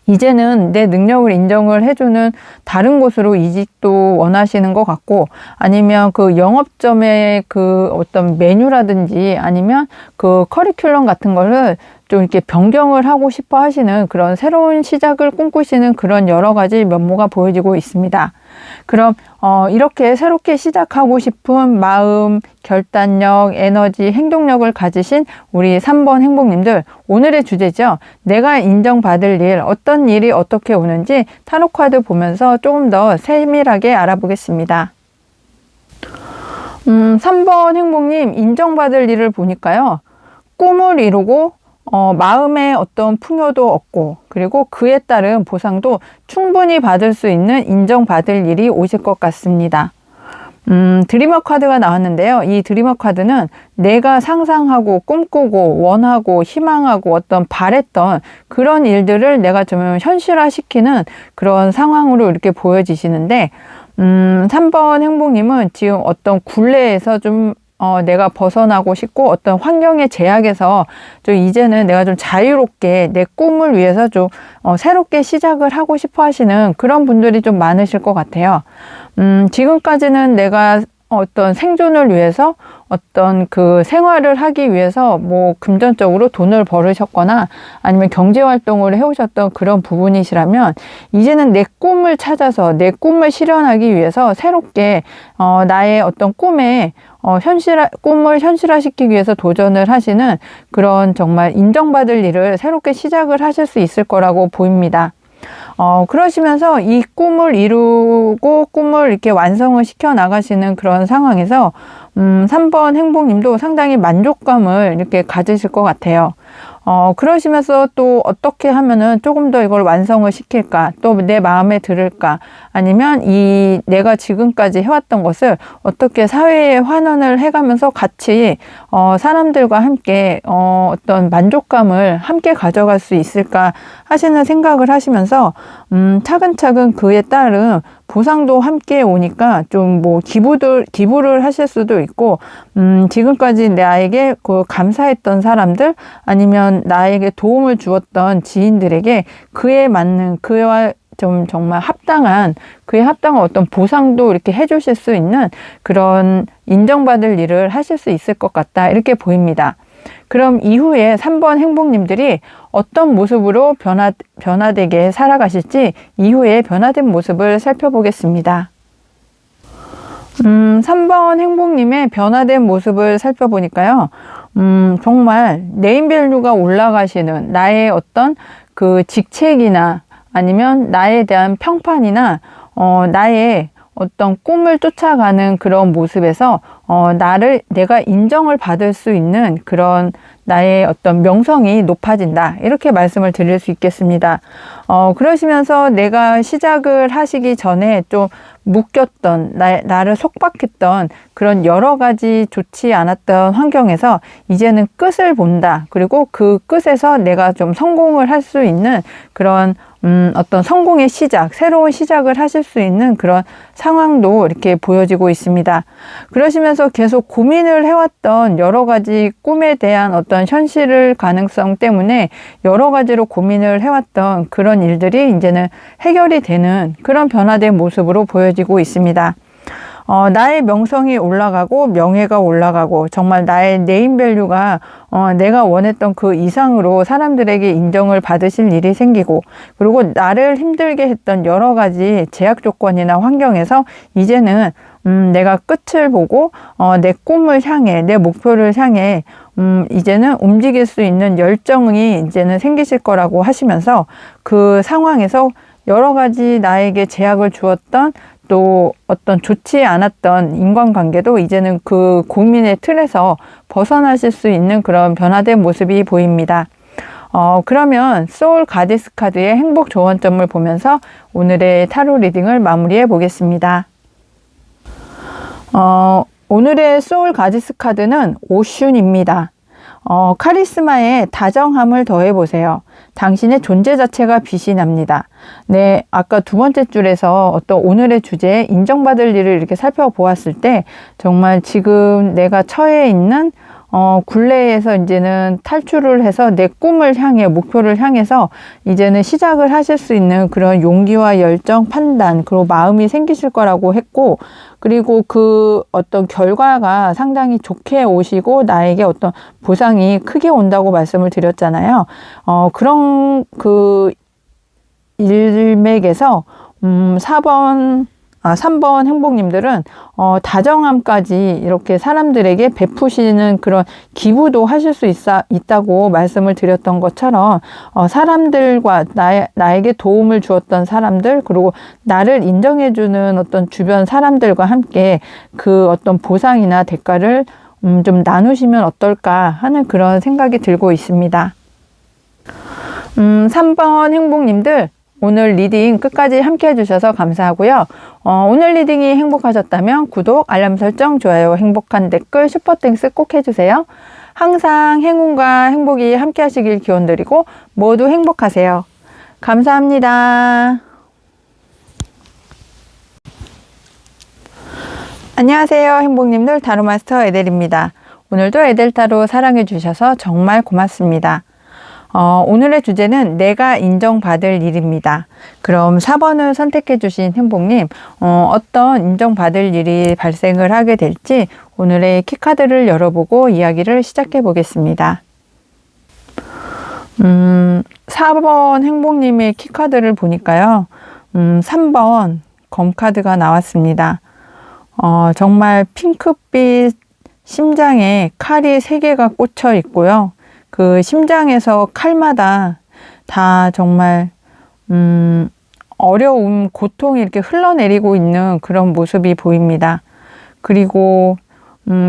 이제는 내 능력을 인정을 해주는 다른 곳으로 이직도 원하시는 것 같고, 아니면 그 영업점의 그 어떤 메뉴라든지 아니면 그 커리큘럼 같은 거를 좀 이렇게 변경을 하고 싶어 하시는 그런 새로운 시작을 꿈꾸시는 그런 여러 가지 면모가 보여지고 있습니다. 그럼 이렇게 새롭게 시작하고 싶은 마음, 결단력, 에너지, 행동력을 가지신 우리 3번 행복님들, 오늘의 주제죠. 내가 인정받을 일, 어떤 일이 어떻게 오는지 타로 카드 보면서 조금 더 세밀하게 알아보겠습니다. 3번 행복님, 인정받을 일을 보니까요. 꿈을 이루고 마음의 어떤 풍요도 얻고, 그리고 그에 따른 보상도 충분히 받을 수 있는 인정받을 일이 오실 것 같습니다. 드리머 카드가 나왔는데요. 이 드리머 카드는 내가 상상하고 꿈꾸고 원하고 희망하고 어떤 바랬던 그런 일들을 내가 좀 현실화시키는 그런 상황으로 이렇게 보여지시는데, 3번 행복님은 지금 어떤 굴레에서 좀 내가 벗어나고 싶고 어떤 환경의 제약에서 좀 이제는 내가 좀 자유롭게 내 꿈을 위해서 좀 새롭게 시작을 하고 싶어 하시는 그런 분들이 좀 많으실 것 같아요. 지금까지는 내가 어떤 생존을 위해서 어떤 그 생활을 하기 위해서 뭐 금전적으로 돈을 벌으셨거나 아니면 경제 활동을 해오셨던 그런 부분이시라면, 이제는 내 꿈을 찾아서 내 꿈을 실현하기 위해서 새롭게 나의 어떤 꿈을 현실화시키기 위해서 도전을 하시는 그런 정말 인정받을 일을 새롭게 시작을 하실 수 있을 거라고 보입니다. 그러시면서 이 꿈을 이루고 꿈을 이렇게 완성을 시켜 나가시는 그런 상황에서 3번 행복님도 상당히 만족감을 이렇게 가지실 것 같아요. 그러시면서 또 어떻게 하면은 조금 더 이걸 완성을 시킬까, 또 내 마음에 들을까, 아니면 내가 지금까지 해왔던 것을 어떻게 사회에 환원을 해가면서 같이 사람들과 함께 어떤 만족감을 함께 가져갈 수 있을까 하시는 생각을 하시면서 차근차근 그에 따른 보상도 함께 오니까 좀 뭐 기부를 하실 수도 있고, 지금까지 나에게 감사했던 사람들 아니면 나에게 도움을 주었던 지인들에게 그에 맞는 그와 좀 정말 그에 합당한 어떤 보상도 이렇게 해주실 수 있는 그런 인정받을 일을 하실 수 있을 것 같다, 이렇게 보입니다. 그럼 이후에 3번 행복님들이 어떤 모습으로 변화되게 살아가실지 이후에 변화된 모습을 살펴보겠습니다. 3번 행복님의 변화된 모습을 살펴보니까요. 정말 네임밸류가 올라가시는 나의 어떤 그 직책이나 아니면 나에 대한 평판이나 나의 어떤 꿈을 쫓아가는 그런 모습에서 내가 인정을 받을 수 있는 그런 나의 어떤 명성이 높아진다. 이렇게 말씀을 드릴 수 있겠습니다. 그러시면서 내가 시작을 하시기 전에 좀 묶였던, 나를 속박했던 그런 여러 가지 좋지 않았던 환경에서 이제는 끝을 본다. 그리고 그 끝에서 내가 좀 성공을 할 수 있는 그런 어떤 성공의 시작, 새로운 시작을 하실 수 있는 그런 상황도 이렇게 보여지고 있습니다. 그러시면서 계속 고민을 해왔던 여러 가지 꿈에 대한 어떤 현실을 가능성 때문에 여러 가지로 고민을 해왔던 그런 일들이 이제는 해결이 되는 그런 변화된 모습으로 보여지고 있습니다. 나의 명성이 올라가고 명예가 올라가고 정말 나의 네임밸류가 내가 원했던 그 이상으로 사람들에게 인정을 받으실 일이 생기고, 그리고 나를 힘들게 했던 여러 가지 제약 조건이나 환경에서 이제는 내가 끝을 보고 내 꿈을 향해, 내 목표를 향해 이제는 움직일 수 있는 열정이 이제는 생기실 거라고 하시면서, 그 상황에서 여러 가지 나에게 제약을 주었던 또 어떤 좋지 않았던 인간관계도 이제는 그 고민의 틀에서 벗어나실 수 있는 그런 변화된 모습이 보입니다. 그러면 소울 가디스 카드의 행복 조언점을 보면서 오늘의 타로 리딩을 마무리해 보겠습니다. 오늘의 소울 가디스 카드는 오슌입니다. 카리스마에 다정함을 더해보세요. 당신의 존재 자체가 빛이 납니다. 네, 아까 두 번째 줄에서 어떤 오늘의 주제에 인정받을 일을 이렇게 살펴보았을 때 정말 지금 내가 처해 있는 굴레에서 이제는 탈출을 해서 내 꿈을 향해, 목표를 향해서 이제는 시작을 하실 수 있는 그런 용기와 열정, 판단, 그리고 마음이 생기실 거라고 했고, 그리고 그 어떤 결과가 상당히 좋게 오시고 나에게 어떤 보상이 크게 온다고 말씀을 드렸잖아요. 그런 그 일맥에서 3번 행복님들은 다정함까지 이렇게 사람들에게 베푸시는 그런 기부도 하실 수 있다고 말씀을 드렸던 것처럼 사람들과 나에게 도움을 주었던 사람들, 그리고 나를 인정해주는 어떤 주변 사람들과 함께 그 어떤 보상이나 대가를 좀 나누시면 어떨까 하는 그런 생각이 들고 있습니다. 3번 행복님들, 오늘 리딩 끝까지 함께 해주셔서 감사하고요. 오늘 리딩이 행복하셨다면 구독, 알람 설정, 좋아요, 행복한 댓글, 슈퍼땡스 꼭 해주세요. 항상 행운과 행복이 함께 하시길 기원드리고 모두 행복하세요. 감사합니다. 안녕하세요, 행복님들. 타로마스터 에델입니다. 오늘도 에델타로 사랑해 주셔서 정말 고맙습니다. 오늘의 주제는 내가 인정받을 일입니다. 그럼 4번을 선택해 주신 행복님, 어떤 인정받을 일이 발생을 하게 될지 오늘의 키카드를 열어보고 이야기를 시작해 보겠습니다. 4번 행복님의 키카드를 보니까요, 3번 검카드가 나왔습니다. 정말 핑크빛 심장에 칼이 3개가 꽂혀 있고요. 그 심장에서 칼마다 다 정말 어려움, 고통이 이렇게 흘러내리고 있는 그런 모습이 보입니다. 그리고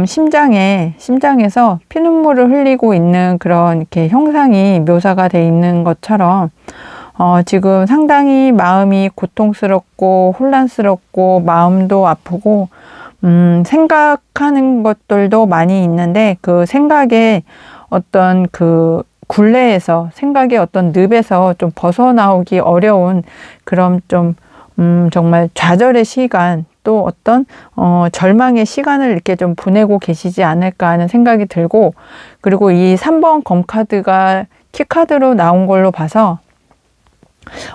심장에서 피눈물을 흘리고 있는 그런 이렇게 형상이 묘사가 돼 있는 것처럼 지금 상당히 마음이 고통스럽고 혼란스럽고 마음도 아프고 생각하는 것들도 많이 있는데, 그 생각에 어떤 그 굴레에서, 생각의 어떤 늪에서 좀 벗어나오기 어려운 그런 좀 정말 좌절의 시간, 또 어떤 절망의 시간을 이렇게 좀 보내고 계시지 않을까 하는 생각이 들고, 그리고 이 3번 검카드가 키카드로 나온 걸로 봐서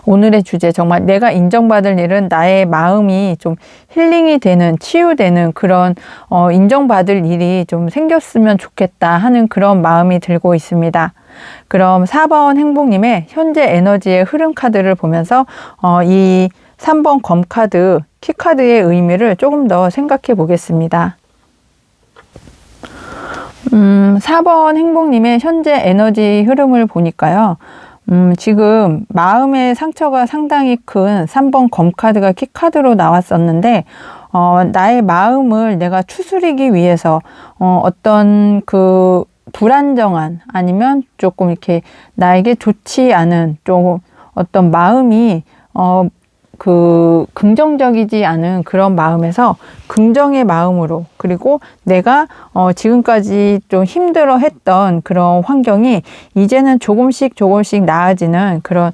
오늘의 주제, 정말 내가 인정받을 일은 나의 마음이 좀 힐링이 되는, 치유되는 그런 인정받을 일이 좀 생겼으면 좋겠다 하는 그런 마음이 들고 있습니다. 그럼 4번 행복님의 현재 에너지의 흐름 카드를 보면서 이 3번 검카드, 키카드의 의미를 조금 더 생각해 보겠습니다. 4번 행복님의 현재 에너지 흐름을 보니까요, 지금 마음의 상처가 상당히 큰 3번 검카드가 키카드로 나왔었는데, 나의 마음을 내가 추스리기 위해서 어떤 그 불안정한 아니면 조금 이렇게 나에게 좋지 않은 좀 어떤 마음이 그 긍정적이지 않은 그런 마음에서 긍정의 마음으로, 그리고 내가 지금까지 좀 힘들어 했던 그런 환경이 이제는 조금씩 나아지는 그런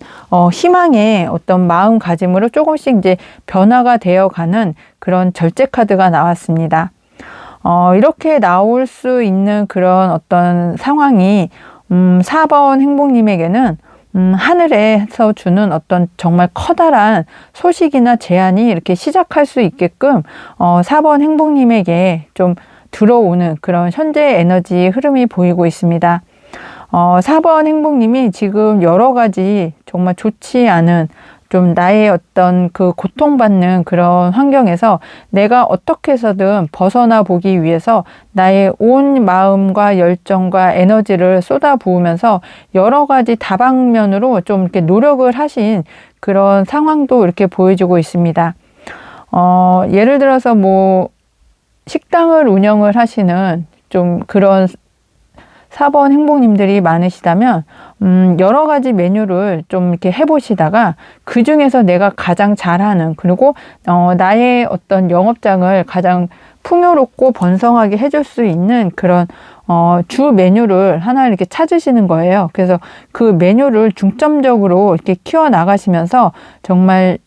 희망의 어떤 마음가짐으로 조금씩 이제 변화가 되어가는 그런 절제 카드가 나왔습니다. 이렇게 나올 수 있는 그런 어떤 상황이 4번 행복님에게는 하늘에서 주는 어떤 정말 커다란 소식이나 제안이 이렇게 시작할 수 있게끔 4번 행복님에게 좀 들어오는 그런 현재 에너지 흐름이 보이고 있습니다. 4번 행복님이 지금 여러 가지 정말 좋지 않은 좀 나의 어떤 그 고통받는 그런 환경에서 내가 어떻게 해서든 벗어나 보기 위해서 나의 온 마음과 열정과 에너지를 쏟아부으면서 여러 가지 다방면으로 좀 이렇게 노력을 하신 그런 상황도 이렇게 보여주고 있습니다. 예를 들어서 뭐 식당을 운영을 하시는 좀 그런 4번 행복님들이 많으시다면 여러 가지 메뉴를 좀 이렇게 해보시다가 그 중에서 내가 가장 잘하는, 그리고 나의 어떤 영업장을 가장 풍요롭고 번성하게 해줄 수 있는 그런 주 메뉴를 하나 이렇게 찾으시는 거예요. 그래서 그 메뉴를 중점적으로 이렇게 키워 나가시면서 정말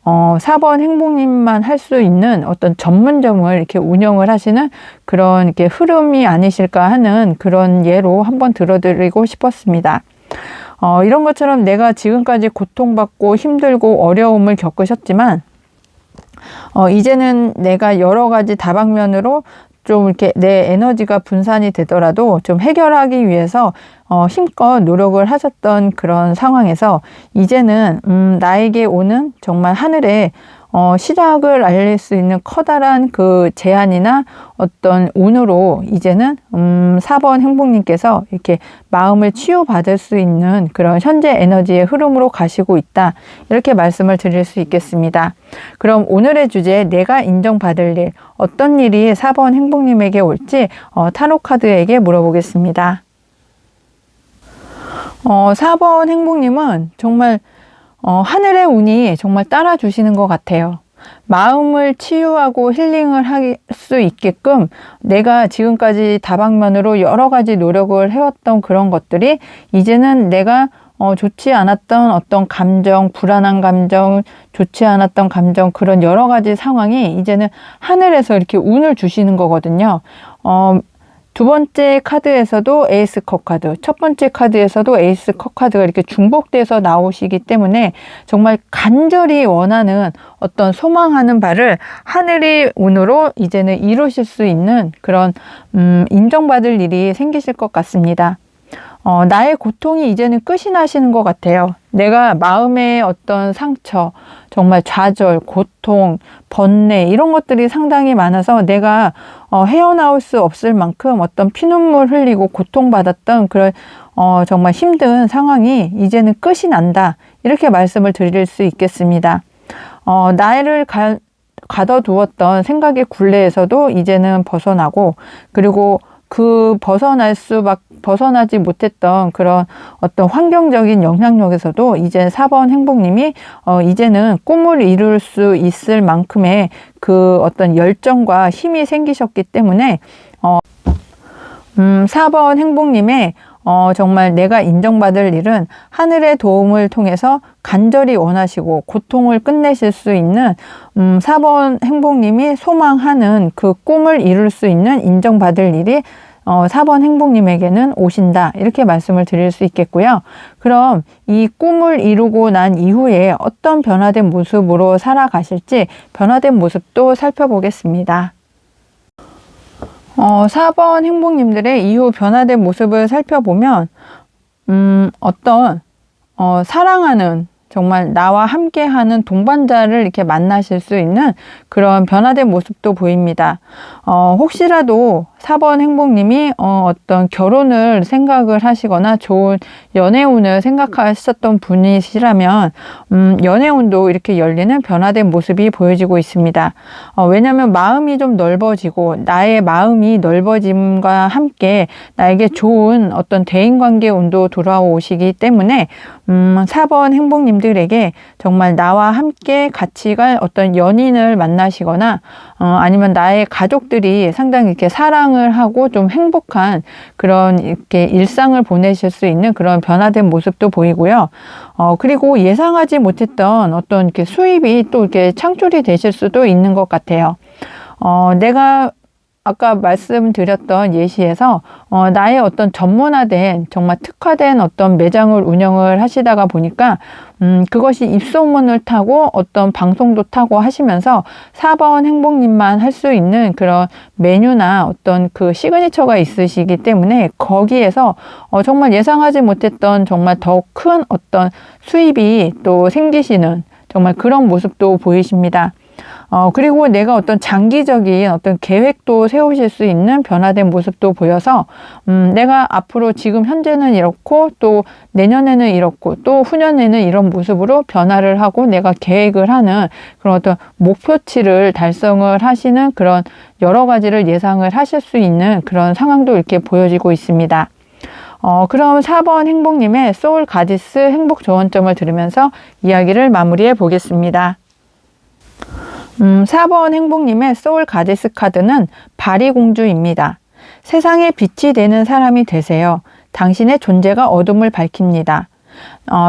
4번 행복님만 할 수 있는 어떤 전문점을 이렇게 운영을 하시는 그런 이렇게 흐름이 아니실까 하는 그런 예로 한번 들어드리고 싶었습니다. 이런 것처럼 내가 지금까지 고통받고 힘들고 어려움을 겪으셨지만, 이제는 내가 여러 가지 다방면으로 좀 이렇게 내 에너지가 분산이 되더라도 좀 해결하기 위해서 힘껏 노력을 하셨던 그런 상황에서 이제는 나에게 오는 정말 하늘의 시작을 알릴 수 있는 커다란 그 제안이나 어떤 운으로 이제는 4번 행복님께서 이렇게 마음을 치유받을 수 있는 그런 현재 에너지의 흐름으로 가시고 있다, 이렇게 말씀을 드릴 수 있겠습니다. 그럼 오늘의 주제, 내가 인정받을 일, 어떤 일이 4번 행복님에게 올지 타로 카드에게 물어보겠습니다. 4번 행복님은 정말 하늘의 운이 정말 따라주시는 것 같아요. 마음을 치유하고 힐링을 할 수 있게끔 내가 지금까지 다방면으로 여러 가지 노력을 해왔던 그런 것들이 이제는 내가 좋지 않았던 어떤 감정, 불안한 감정, 좋지 않았던 감정, 그런 여러 가지 상황이 이제는 하늘에서 이렇게 운을 주시는 거거든요. 두 번째 카드에서도 에이스 컵 카드, 첫 번째 카드에서도 에이스 컵 카드가 이렇게 중복돼서 나오시기 때문에 정말 간절히 원하는 어떤 소망하는 바를 하늘의 운으로 이제는 이루실 수 있는 그런 인정받을 일이 생기실 것 같습니다. 나의 고통이 이제는 끝이 나시는 것 같아요. 내가 마음의 어떤 상처, 정말 좌절, 고통, 번뇌 이런 것들이 상당히 많아서 내가 헤어나올 수 없을 만큼 어떤 피눈물 흘리고 고통받았던 그런 정말 힘든 상황이 이제는 끝이 난다, 이렇게 말씀을 드릴 수 있겠습니다. 나를 가둬두었던 생각의 굴레에서도 이제는 벗어나고, 그리고 그 벗어나지 못했던 그런 어떤 환경적인 영향력에서도 이제 4번 행복님이 이제는 꿈을 이룰 수 있을 만큼의 그 어떤 열정과 힘이 생기셨기 때문에 4번 행복님의 정말 내가 인정받을 일은 하늘의 도움을 통해서 간절히 원하시고 고통을 끝내실 수 있는 4번 행복님이 소망하는 그 꿈을 이룰 수 있는 인정받을 일이 4번 행복님에게는 오신다, 이렇게 말씀을 드릴 수 있겠고요. 그럼 이 꿈을 이루고 난 이후에 어떤 변화된 모습으로 살아가실지 변화된 모습도 살펴보겠습니다. 4번 행복님들의 이후 변화된 모습을 살펴보면 어떤 사랑하는 정말 나와 함께하는 동반자를 이렇게 만나실 수 있는 그런 변화된 모습도 보입니다. 혹시라도 4번 행복님이 어떤 결혼을 생각을 하시거나 좋은 연애운을 생각하셨던 분이시라면 연애운도 이렇게 열리는 변화된 모습이 보여지고 있습니다. 왜냐하면 마음이 좀 넓어지고 나의 마음이 넓어짐과 함께 나에게 좋은 어떤 대인관계 운도 돌아오시기 때문에 4번 행복님들에게 정말 나와 함께 같이 갈 어떤 연인을 만나시거나 아니면 나의 가족들이 상당히 이렇게 사랑을 하고 좀 행복한 그런 이렇게 일상을 보내실 수 있는 그런 변화된 모습도 보이고요. 그리고 예상하지 못했던 어떤 이렇게 수입이 또 이렇게 창출이 되실 수도 있는 것 같아요. 내가 아까 말씀드렸던 예시에서 나의 어떤 전문화된 정말 특화된 어떤 매장을 운영을 하시다가 보니까 그것이 입소문을 타고 어떤 방송도 타고 하시면서 4번 행복님만 할 수 있는 그런 메뉴나 어떤 그 시그니처가 있으시기 때문에 거기에서 정말 예상하지 못했던 정말 더 큰 어떤 수입이 또 생기시는 정말 그런 모습도 보이십니다. 그리고 내가 어떤 장기적인 어떤 계획도 세우실 수 있는 변화된 모습도 보여서, 내가 앞으로 지금 현재는 이렇고, 또 내년에는 이렇고, 또 후년에는 이런 모습으로 변화를 하고 내가 계획을 하는 그런 어떤 목표치를 달성을 하시는 그런 여러 가지를 예상을 하실 수 있는 그런 상황도 이렇게 보여지고 있습니다. 그럼 4번 행복님의 소울 가디스 행복 조언점을 들으면서 이야기를 마무리해 보겠습니다. 4번 행복님의 소울 가디스 카드는 바리공주입니다. 세상에 빛이 되는 사람이 되세요. 당신의 존재가 어둠을 밝힙니다.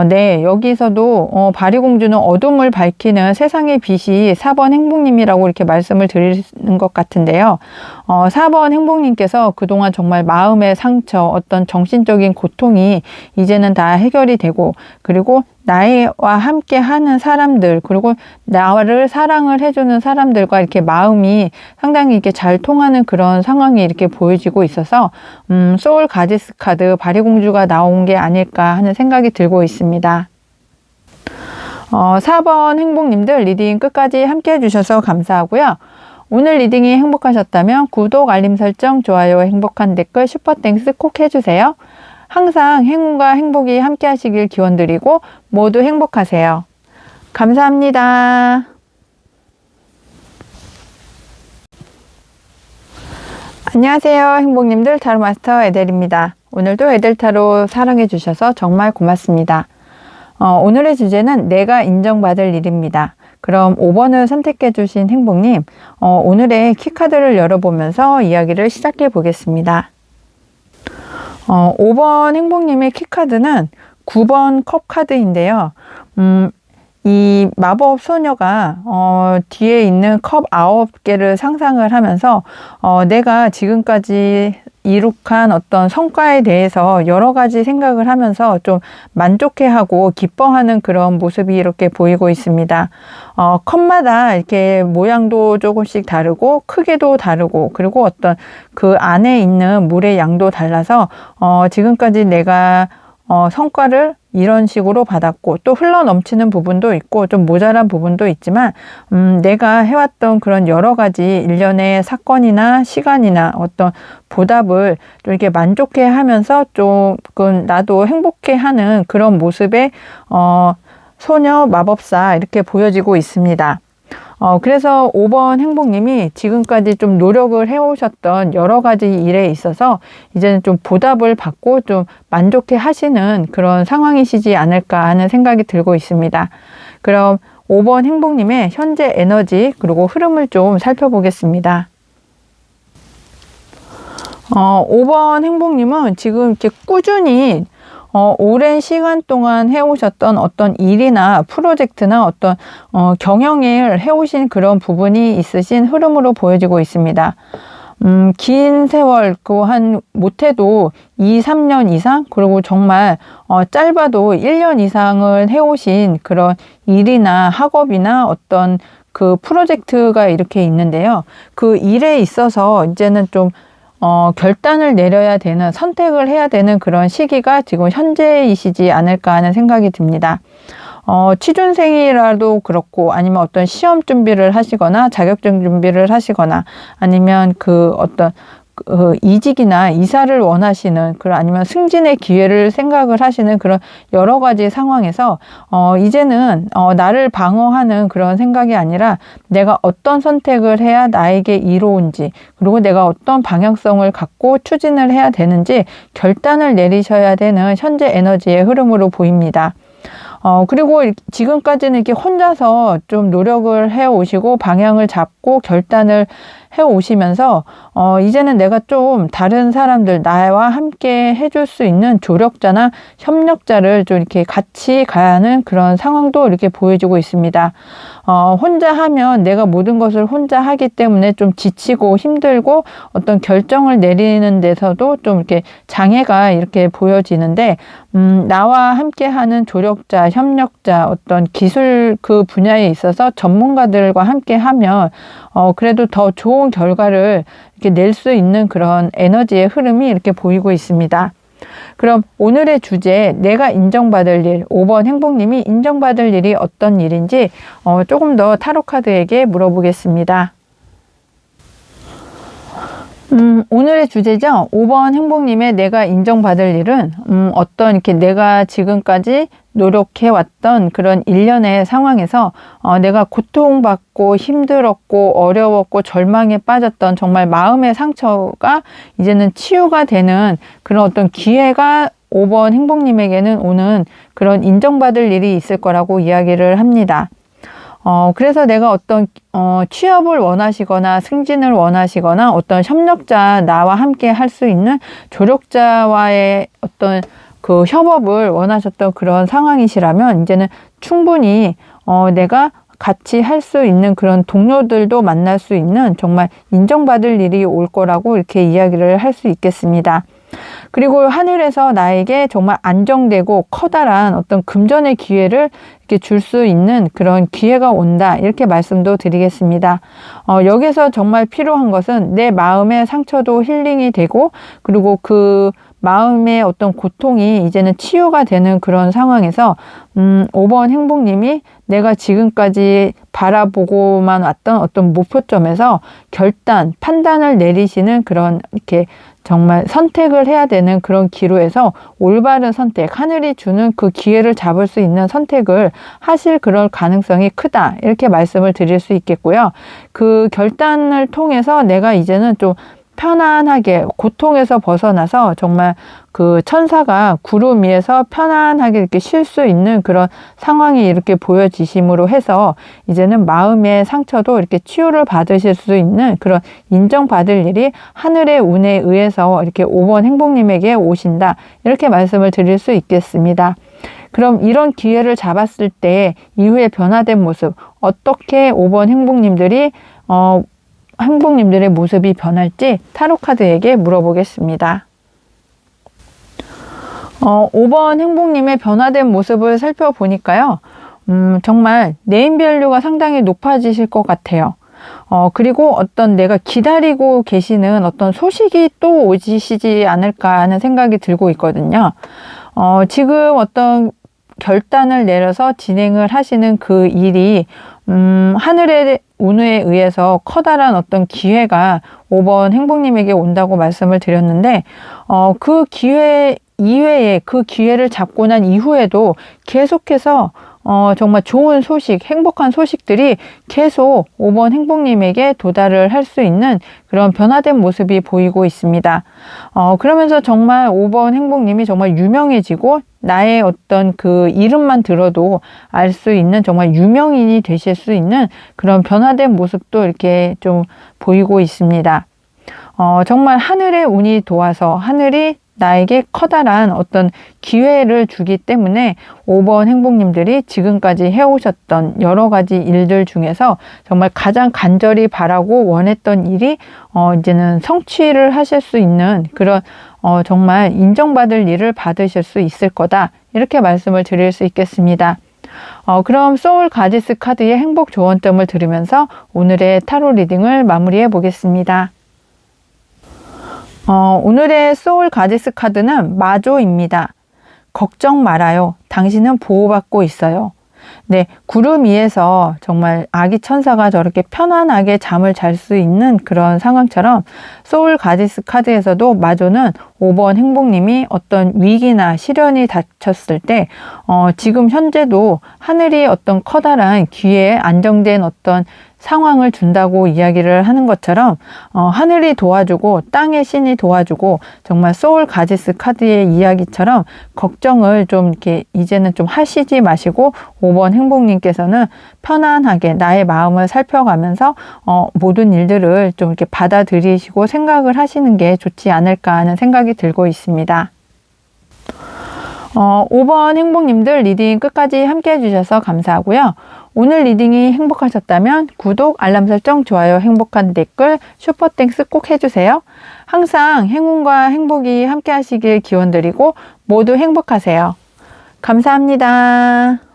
네, 여기서도 바리공주는 어둠을 밝히는 세상의 빛이 4번 행복님이라고 이렇게 말씀을 드리는 것 같은데요. 4번 행복님께서 그동안 정말 마음의 상처, 어떤 정신적인 고통이 이제는 다 해결이 되고, 그리고 나와 함께 하는 사람들, 그리고 나를 사랑을 해주는 사람들과 이렇게 마음이 상당히 이렇게 잘 통하는 그런 상황이 이렇게 보여지고 있어서, 소울 가디스 카드 바리공주가 나온 게 아닐까 하는 생각이 들고 있습니다. 4번 행복님들 리딩 끝까지 함께 해주셔서 감사하고요. 오늘 리딩이 행복하셨다면 구독, 알림 설정, 좋아요, 행복한 댓글, 슈퍼땡스 꼭 해주세요. 항상 행운과 행복이 함께 하시길 기원드리고 모두 행복하세요. 감사합니다. 안녕하세요. 행복님들 타로마스터 에델입니다. 오늘도 에델타로 사랑해 주셔서 정말 고맙습니다. 오늘의 주제는 내가 인정받을 일입니다. 그럼 5번을 선택해 주신 행복님, 오늘의 키카드를 열어보면서 이야기를 시작해 보겠습니다. 5번 행복님의 키카드는 9번 컵 카드인데요. 이 마법 소녀가 뒤에 있는 컵 9개를 상상을 하면서 내가 지금까지 이룩한 어떤 성과에 대해서 여러 가지 생각을 하면서 좀 만족해하고 기뻐하는 그런 모습이 이렇게 보이고 있습니다. 컵마다 이렇게 모양도 조금씩 다르고 크기도 다르고, 그리고 어떤 그 안에 있는 물의 양도 달라서 지금까지 내가 성과를 이런 식으로 받았고, 또 흘러 넘치는 부분도 있고 좀 모자란 부분도 있지만 내가 해왔던 그런 여러 가지 일련의 사건이나 시간이나 어떤 보답을 좀 이렇게 만족해 하면서 조금 나도 행복해 하는 그런 모습의 소녀 마법사 이렇게 보여지고 있습니다. 그래서 5번 행복님이 지금까지 좀 노력을 해오셨던 여러 가지 일에 있어서 이제는 좀 보답을 받고 좀 만족해 하시는 그런 상황이시지 않을까 하는 생각이 들고 있습니다. 그럼 5번 행복님의 현재 에너지 그리고 흐름을 좀 살펴보겠습니다. 5번 행복님은 지금 이렇게 꾸준히 오랜 시간 동안 해오셨던 어떤 일이나 프로젝트나 어떤 경영을 해오신 그런 부분이 있으신 흐름으로 보여지고 있습니다. 긴 세월, 못해도 2, 3년 이상, 그리고 정말 짧아도 1년 이상을 해오신 그런 일이나 학업이나 어떤 그 프로젝트가 이렇게 있는데요. 그 일에 있어서 이제는 좀 결단을 내려야 되는, 선택을 해야 되는 그런 시기가 지금 현재이시지 않을까 하는 생각이 듭니다. 취준생이라도 그렇고 아니면 어떤 시험 준비를 하시거나 자격증 준비를 하시거나 아니면 이직이나 이사를 원하시는 그런 아니면 승진의 기회를 생각을 하시는 그런 여러 가지 상황에서 이제는 나를 방어하는 그런 생각이 아니라 내가 어떤 선택을 해야 나에게 이로운지 그리고 내가 어떤 방향성을 갖고 추진을 해야 되는지 결단을 내리셔야 되는 현재 에너지의 흐름으로 보입니다. 그리고 지금까지는 이렇게 혼자서 좀 노력을 해 오시고 방향을 잡고 결단을 해 오시면서 이제는 내가 좀 다른 사람들 나와 함께 해줄 수 있는 조력자나 협력자를 좀 이렇게 같이 가야 하는 그런 상황도 이렇게 보여지고 있습니다. 혼자 하면 내가 모든 것을 혼자 하기 때문에 좀 지치고 힘들고 어떤 결정을 내리는 데서도 좀 이렇게 장애가 이렇게 보여지는데 나와 함께 하는 조력자, 협력자, 어떤 기술 그 분야에 있어서 전문가들과 함께 하면 그래도 더 좋은 결과를 이렇게 낼 수 있는 그런 에너지의 흐름이 이렇게 보이고 있습니다. 그럼 오늘의 주제, 내가 인정받을 일, 5번 행복님이 인정받을 일이 어떤 일인지 조금 더 타로 카드에게 물어보겠습니다. 오늘의 주제죠. 5번 행복님의 내가 인정받을 일은 어떤 이렇게 내가 지금까지 노력해왔던 그런 일련의 상황에서 내가 고통받고 힘들었고 어려웠고 절망에 빠졌던 정말 마음의 상처가 이제는 치유가 되는 그런 어떤 기회가 5번 행복님에게는 오는 그런 인정받을 일이 있을 거라고 이야기를 합니다. 그래서 내가 어떤 취업을 원하시거나 승진을 원하시거나 어떤 협력자 나와 함께 할 수 있는 조력자와의 어떤 그 협업을 원하셨던 그런 상황이시라면 이제는 충분히 내가 같이 할 수 있는 그런 동료들도 만날 수 있는 정말 인정받을 일이 올 거라고 이렇게 이야기를 할 수 있겠습니다. 그리고 하늘에서 나에게 정말 안정되고 커다란 어떤 금전의 기회를 이렇게 줄 수 있는 그런 기회가 온다. 이렇게 말씀도 드리겠습니다. 여기서 정말 필요한 것은 내 마음의 상처도 힐링이 되고 그리고 그 마음의 어떤 고통이 이제는 치유가 되는 그런 상황에서 5번 행복님이 내가 지금까지 바라보고만 왔던 어떤 목표점에서 판단을 내리시는 그런 이렇게 정말 선택을 해야 되는 그런 기로에서 올바른 선택, 하늘이 주는 그 기회를 잡을 수 있는 선택을 하실 그럴 가능성이 크다. 이렇게 말씀을 드릴 수 있겠고요. 그 결단을 통해서 내가 이제는 좀 편안하게 고통에서 벗어나서 정말 그 천사가 구름 위에서 편안하게 이렇게 쉴 수 있는 그런 상황이 이렇게 보여지심으로 해서 이제는 마음의 상처도 이렇게 치유를 받으실 수 있는 그런 인정받을 일이 하늘의 운에 의해서 이렇게 5번 행복님에게 오신다. 이렇게 말씀을 드릴 수 있겠습니다. 그럼 이런 기회를 잡았을 때 이후에 변화된 모습, 어떻게 5번 행복님들의 모습이 변할지 타로카드에게 물어보겠습니다. 5번 행복님의 변화된 모습을 살펴보니까요. 정말 네임밸류가 상당히 높아지실 것 같아요. 그리고 어떤 내가 기다리고 계시는 어떤 소식이 또 오시지 않을까 하는 생각이 들고 있거든요. 지금 어떤 결단을 내려서 진행을 하시는 그 일이 하늘의 운에 의해서 커다란 어떤 기회가 5번 행복님에게 온다고 말씀을 드렸는데 그 기회 이외에 그 기회를 잡고 난 이후에도 계속해서 정말 좋은 소식, 행복한 소식들이 계속 5번 행복님에게 도달을 할 수 있는 그런 변화된 모습이 보이고 있습니다. 그러면서 정말 5번 행복님이 정말 유명해지고 나의 어떤 그 이름만 들어도 알 수 있는 정말 유명인이 되실 수 있는 그런 변화된 모습도 이렇게 좀 보이고 있습니다. 정말 하늘의 운이 도와서 하늘이 나에게 커다란 어떤 기회를 주기 때문에 5번 행복님들이 지금까지 해오셨던 여러 가지 일들 중에서 정말 가장 간절히 바라고 원했던 일이 이제는 성취를 하실 수 있는 그런 정말 인정받을 일을 받으실 수 있을 거다. 이렇게 말씀을 드릴 수 있겠습니다. 그럼 소울 가디스 카드의 행복 조언점을 들으면서 오늘의 타로 리딩을 마무리해 보겠습니다. 오늘의 소울 가디스 카드는 마조입니다. 걱정 말아요. 당신은 보호받고 있어요. 네, 구름 위에서 정말 아기 천사가 저렇게 편안하게 잠을 잘 수 있는 그런 상황처럼 소울 가디스 카드에서도 마조는 5번 행복님이 어떤 위기나 시련이 닥쳤을 때 지금 현재도 하늘이 어떤 커다란 귀에 안정된 어떤 상황을 준다고 이야기를 하는 것처럼 하늘이 도와주고 땅의 신이 도와주고 정말 소울 가디스 카드의 이야기처럼 걱정을 좀 이렇게 이제는 좀 하시지 마시고 5번 행복님께서는 편안하게 나의 마음을 살펴가면서 모든 일들을 좀 이렇게 받아들이시고 생각을 하시는 게 좋지 않을까 하는 생각이 들고 있습니다. 5번 행복님들 리딩 끝까지 함께 해주셔서 감사하고요. 오늘 리딩이 행복하셨다면 구독, 알람 설정, 좋아요, 행복한 댓글, 슈퍼땡스 꼭 해주세요. 항상 행운과 행복이 함께 하시길 기원드리고 모두 행복하세요. 감사합니다.